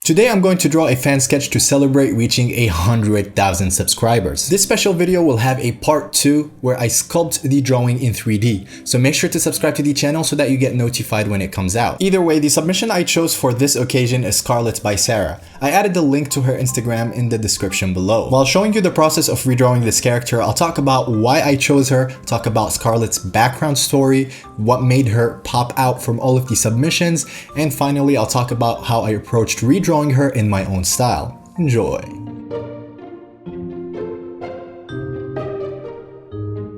Today I'm going to draw a fan sketch to celebrate reaching 100,000 subscribers. This special video will have a part 2 where I sculpt the drawing in 3D, so make sure to subscribe to the channel so that you get notified when it comes out. Either way, the submission I chose for this occasion is Scarlet by Sarah. I added the link to her Instagram in the description below. While showing you the process of redrawing this character, I'll talk about why I chose her, talk about Scarlet's background story, what made her pop out from all of the submissions, and finally I'll talk about how I approached redrawing her in my own style. Enjoy!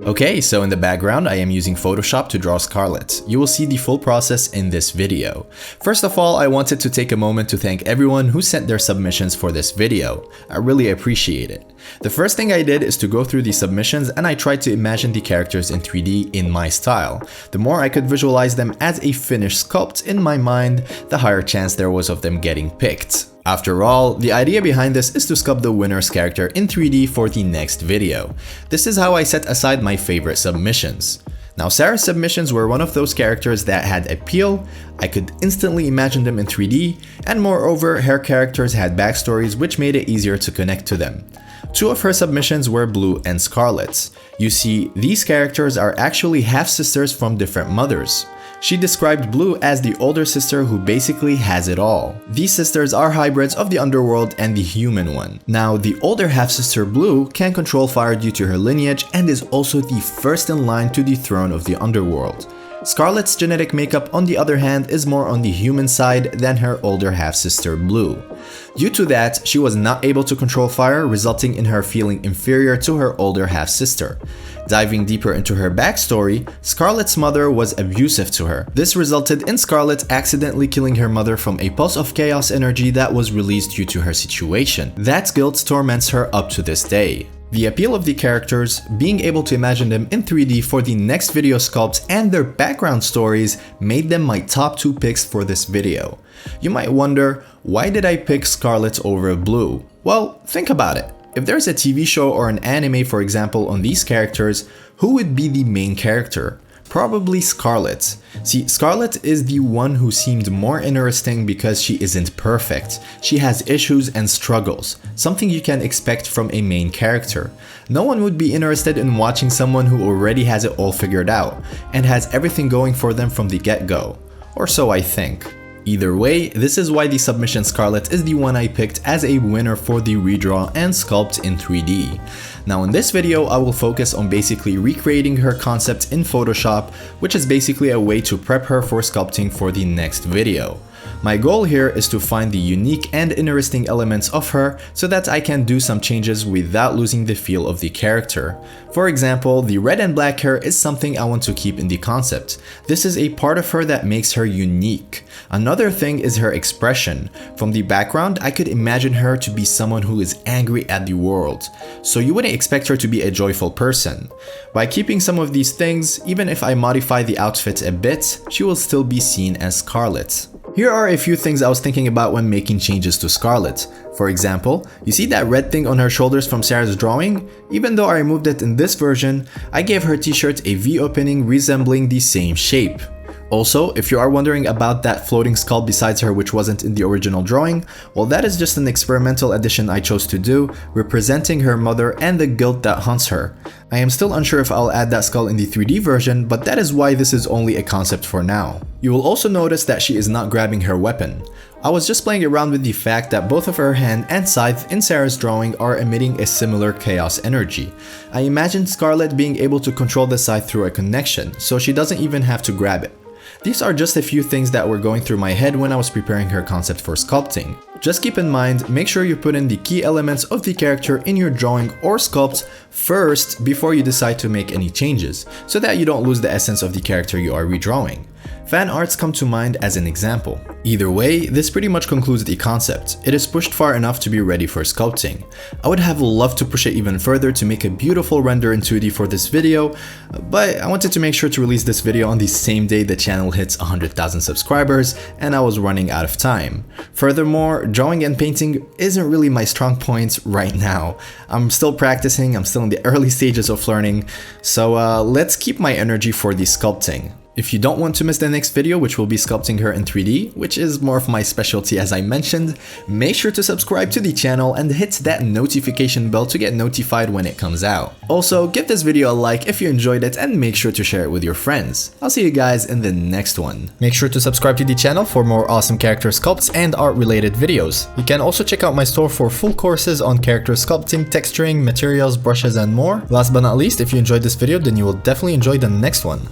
Okay, so in the background I am using Photoshop to draw Scarlet. You will see the full process in this video. First of all, I wanted to take a moment to thank everyone who sent their submissions for this video. I really appreciate it. The first thing I did is to go through the submissions and I tried to imagine the characters in 3D in my style. The more I could visualize them as a finished sculpt in my mind, the higher chance there was of them getting picked. After all, the idea behind this is to sculpt the winner's character in 3D for the next video. This is how I set aside my favorite submissions. Now, Sarah's submissions were one of those characters that had appeal, I could instantly imagine them in 3D, and moreover, her characters had backstories which made it easier to connect to them. Two of her submissions were Blue and Scarlet. You see, these characters are actually half-sisters from different mothers. She described Blue as the older sister who basically has it all. These sisters are hybrids of the underworld and the human one. Now, the older half-sister Blue can control fire due to her lineage and is also the first in line to the throne of the underworld. Scarlet's genetic makeup, on the other hand, is more on the human side than her older half-sister Blue. Due to that, she was not able to control fire, resulting in her feeling inferior to her older half-sister. Diving deeper into her backstory, Scarlet's mother was abusive to her. This resulted in Scarlet accidentally killing her mother from a pulse of chaos energy that was released due to her situation. That guilt torments her up to this day. The appeal of the characters, being able to imagine them in 3D for the next video sculpt, and their background stories made them my top 2 picks for this video. You might wonder, why did I pick Scarlet over Blue? Well, think about it. If there's a TV show or an anime, for example, on these characters, who would be the main character? Probably Scarlet. See, Scarlet is the one who seemed more interesting because she isn't perfect. She has issues and struggles, something you can expect from a main character. No one would be interested in watching someone who already has it all figured out and has everything going for them from the get-go. Or so I think. Either way, this is why the submission Scarlet is the one I picked as a winner for the redraw and sculpt in 3D. Now in this video, I will focus on basically recreating her concept in Photoshop, which is basically a way to prep her for sculpting for the next video. My goal here is to find the unique and interesting elements of her so that I can do some changes without losing the feel of the character. For example, the red and black hair is something I want to keep in the concept. This is a part of her that makes her unique. Another thing is her expression. From the background, I could imagine her to be someone who is angry at the world, so you wouldn't expect her to be a joyful person. By keeping some of these things, even if I modify the outfit a bit, she will still be seen as Scarlet. Here are a few things I was thinking about when making changes to Scarlet. For example, you see that red thing on her shoulders from Sarah's drawing? Even though I removed it in this version, I gave her t-shirt a V opening resembling the same shape. Also, if you are wondering about that floating skull besides her which wasn't in the original drawing, well, that is just an experimental addition I chose to do, representing her mother and the guilt that haunts her. I am still unsure if I'll add that skull in the 3D version, but that is why this is only a concept for now. You will also notice that she is not grabbing her weapon. I was just playing around with the fact that both of her hand and scythe in Sarah's drawing are emitting a similar chaos energy. I imagined Scarlet being able to control the scythe through a connection, so she doesn't even have to grab it. These are just a few things that were going through my head when I was preparing her concept for sculpting. Just keep in mind, make sure you put in the key elements of the character in your drawing or sculpt first before you decide to make any changes, so that you don't lose the essence of the character you are redrawing. Fan arts come to mind as an example. Either way, this pretty much concludes the concept. It is pushed far enough to be ready for sculpting. I would have loved to push it even further to make a beautiful render in 2D for this video, but I wanted to make sure to release this video on the same day the channel hits 100,000 subscribers, and I was running out of time. Furthermore, drawing and painting isn't really my strong point right now. I'm still practicing, I'm still in the early stages of learning, so let's keep my energy for the sculpting. If you don't want to miss the next video, which will be sculpting her in 3D, which is more of my specialty as I mentioned, make sure to subscribe to the channel and hit that notification bell to get notified when it comes out. Also, give this video a like if you enjoyed it and make sure to share it with your friends. I'll see you guys in the next one. Make sure to subscribe to the channel for more awesome character sculpts and art related videos. You can also check out my store for full courses on character sculpting, texturing, materials, brushes and more. Last but not least, if you enjoyed this video, then you will definitely enjoy the next one.